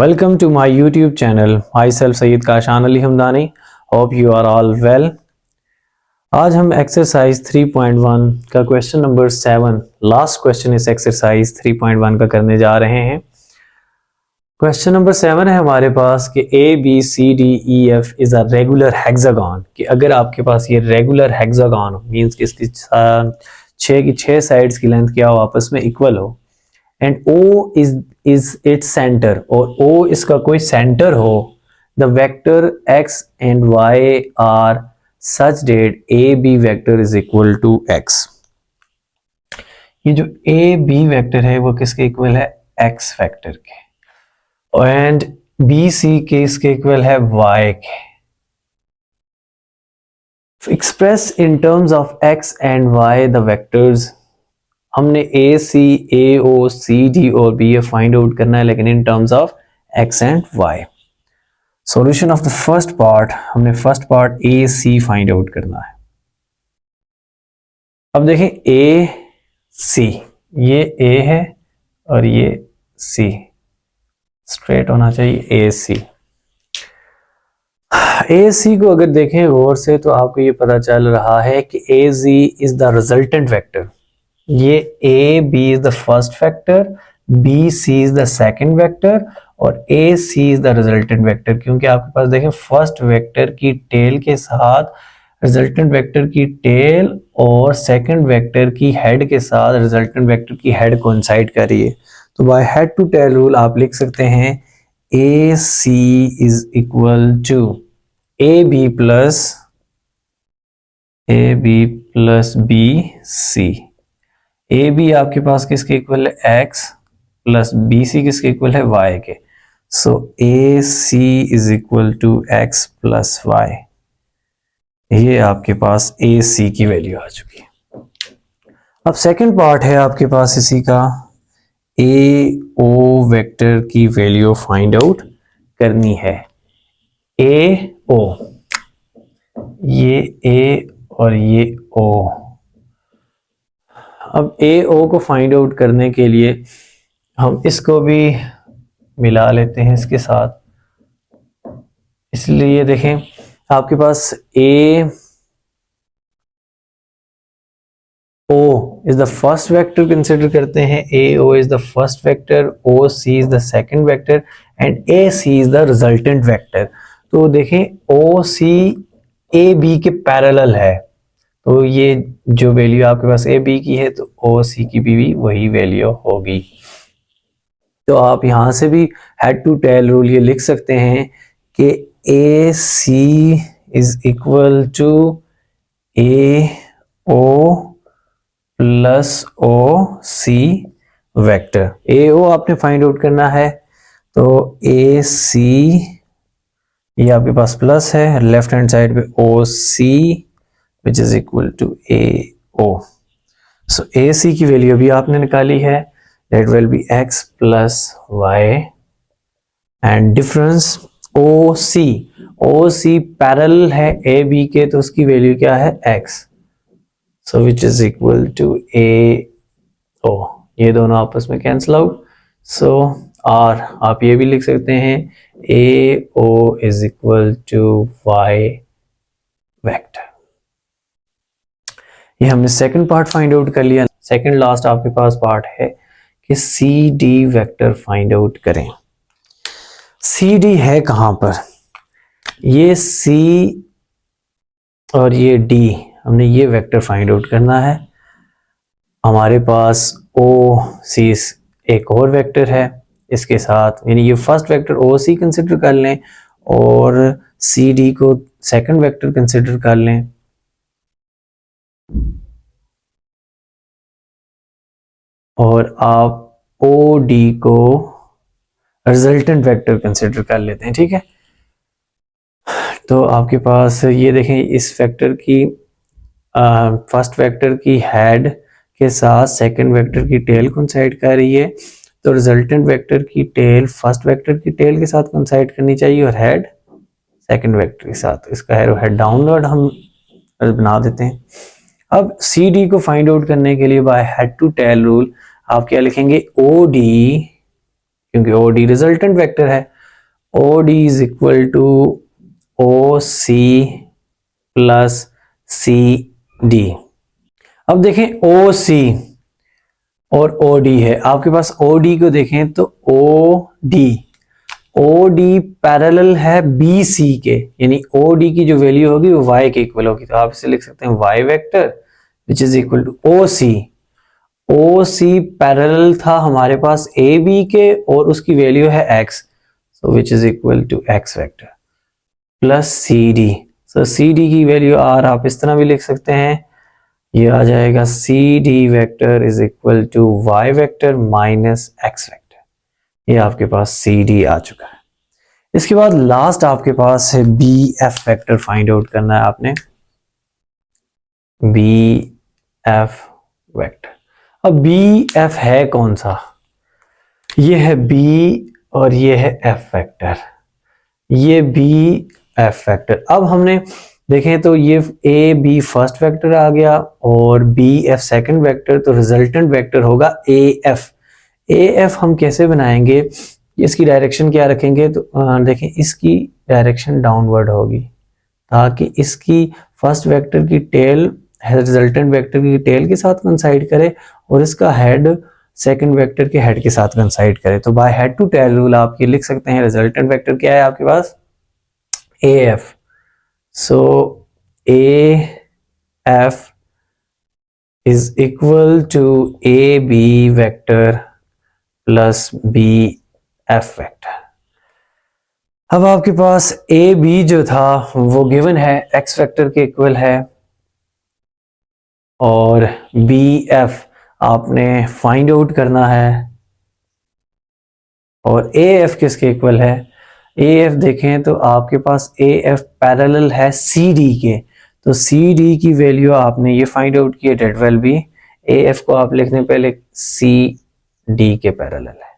Welcome to my YouTube channel. Myself Syed Kashan Ali Hamdani. Hope you are all well. आज हम exercise 3.1 का question number 7 last question इस exercise 3.1 का करने जा रहे हैं. क्वेश्चन नंबर 7 है हमारे पास कि ABCDEF is a regular hexagon. कि अगर आपके पास ये रेगुलर हेक्सागन मींस कि इसकी 6 साइड्स की लेंथ क्या हो आपस में इक्वल हो and O is its center और O इसका कोई सेंटर हो, the vector x and y are such that AB vector is equal to x. ये जो AB वेक्टर है वो किसके इक्वल है? x वेक्टर के. एंड BC के इसके इक्वल है y के. Express in terms of x and y the vectors. हमने A C A O C D और बी ए फाइंड आउट करना है लेकिन in terms of x and y. Solution of the first part, हमने first part A C find out करना है. अब देखें ए सी, ये ए है और ये सी, स्ट्रेट होना चाहिए ए सी. ए सी को अगर देखें गौर से तो आपको ये पता चल रहा है कि A G is the resultant vector. ये A B is the first vector, B C is the second vector और A C is the resultant vector. क्योंकि आपके पास देखें फर्स्ट वेक्टर की टेल के साथ रिजल्टेंट वेक्टर की टेल और सेकंड वेक्टर की हेड के साथ रिजल्टेंट वेक्टर की हेड कोइंसाइड कर रही है. तो by head to tail rule आप लिख सकते हैं A C is equal to A B plus B C. A B आपके पास किसके इक्वल है? x प्लस बी सी किसके इक्वल है? y के. So A C is equal to x plus y. ये आपके पास ए सी की वैल्यू आ चुकी है. अब सेकंड पार्ट है आपके पास इसी का, ए ओ वेक्टर की वैल्यू फाइंड आउट करनी है. ए ओ, ये ए और ये ओ. अब ए ओ को फाइंड आउट करने के लिए हम इसको भी मिला लेते हैं इसके साथ. इसलिए देखें आपके पास A O is the first vector consider करते हैं. A O is the first vector, O C is the second vector and A C is the resultant vector. तो देखें ओ सी ए बी के पैरेलल है, तो ये जो वैल्यू आपके पास ए बी की है तो ओ सी की भी वही वैल्यू होगी. तो आप यहां से भी हेड टू टेल रूल ये लिख सकते हैं कि A C is equal to A O plus O C vector. A O आपने फाइंड आउट करना है तो ए सी ये आपके पास प्लस है, लेफ्ट हैंड साइड पे ओ सी which is equal to AO. So AC की वैल्यू भी आपने निकाली है, that will be x plus y and difference OC parallel है AB के तो उसकी वैल्यू क्या है? x. So which is equal to AO. ये दोनों आपस में कैंसिल आउट. So और आप ये भी लिख सकते हैं AO is equal to y vector. ये हमने सेकंड पार्ट फाइंड आउट कर लिया. सेकंड लास्ट आपके पास पार्ट है कि C D vector find out करें. सी डी है कहां पर? ये सी और ये डी, हमने ये वेक्टर फाइंड आउट करना है. हमारे पास ओ सी एक और वेक्टर है इसके साथ, यानी ये first vector O C consider कर लें और सी डी को सेकंड वेक्टर कंसिडर कर लें. और आप ओ डी को रिजल्टेंट वेक्टर कंसिडर कर लेते हैं. ठीक है, तो आपके पास ये देखें इस वेक्टर की फर्स्ट वेक्टर की हेड के साथ सेकंड वेक्टर की टेल कोइंसाइड कर रही है, तो रिजल्टेंट वेक्टर की टेल फर्स्ट वेक्टर की टेल के साथ कोइंसाइड करनी चाहिए और हेड सेकंड वेक्टर के साथ. इसका एरो हेड डाउनवर्ड हम बना देते हैं. अब सी डी को फाइंड आउट करने के लिए by head to tail rule आप क्या लिखेंगे? ओ डी क्योंकि OD रिजल्टेंट वेक्टर है। OD is equal to OC plus CD। अब देखें OC और OD है, आपके पास OD को देखें तो OD पैरेलल है BC के, यानी OD की जो वैल्यू होगी वो Y के इक्वल होगी, तो आप इसे लिख सकते हैं Y vector which is equal to OC parallel था हमारे पास AB के और उसकी वैल्यू है X, so which is equal to X vector plus CD। So CD की वैल्यू R आप इस तरह भी लिख सकते हैं, ये आ जाएगा CD vector is equal to Y vector minus X vector. ये आपके पास CD आ चुका है। इसके बाद लास्ट आपके पास है BF वेक्टर फाइंड आउट करना है आपने, BF वेक्टर। अब BF है कौन सा, ये है B और ये है F वेक्टर, ये BF वेक्टर। अब हमने देखें तो ये AB फर्स्ट वेक्टर आ गया और BF सेकंड वेक्टर, तो रिजल्टेंट वेक्टर होगा AF हम कैसे बनाएंगे, इसकी डायरेक्शन क्या रखेंगे, तो देखें इसकी डायरेक्शन डाउनवर्ड होगी ताकि इसकी फर्स्ट वेक्टर की टेल रिजल्टेंट वेक्टर की टेल के साथ कंसाइड करे और इसका हेड सेकंड वेक्टर के हेड के साथ कंसाइड करे। तो by head to tail rule आप ये लिख सकते हैं, रिजल्टेंट वेक्टर क्या है आपके पास AF, so AF is equal to AB vector plus BF vector. अब आपके पास AB जो था वो गिवन है X वेक्टर के इक्वल है और BF आपने फाइंड आउट करना है और AF किसके इक्वल है, AF देखें तो आपके पास AF पैरेलल है CD के, तो CD की वैल्यू आपने ये फाइंड आउट की है डेट वेल बी, AF को आप लिखने पहले CD के पैरेलल है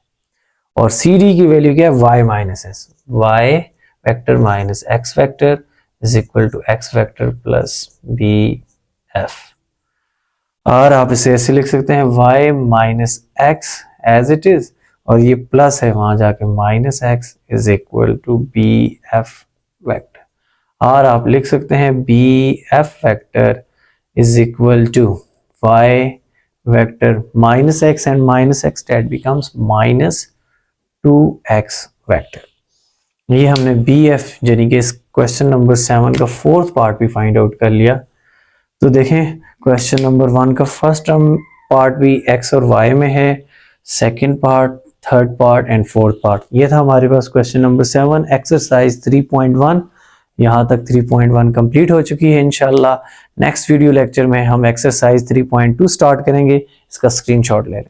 और CD की वैल्यू क्या है Y minus S, Y vector minus X vector is equal to X vector plus BF। और आप इसे ऐसे लिख सकते हैं Y minus X as it is और ये प्लस है वहां जाके minus X is equal to BF vector. और आप लिख सकते हैं BF vector is equal to Y vector minus X and minus X that becomes minus 2X vector. ये हमने BF यानी कि इस क्वेश्चन नंबर 7 का फोर्थ पार्ट भी फाइंड आउट कर लिया। तो देखें क्वेश्चन नंबर 1 का फर्स्ट टर्म पार्ट भी X और Y में है, second part, third part and fourth part. ये था हमारे पास क्वेश्चन नंबर 7 एक्सरसाइज 3.1। यहाँ तक 3.1 कंप्लीट हो चुकी है। इंशाल्लाह नेक्स्ट वीडियो लेक्चर में हम एक्सरसाइज 3.2 स्टार्ट करेंगे। इसका स्क्रीनशॉट ले लें।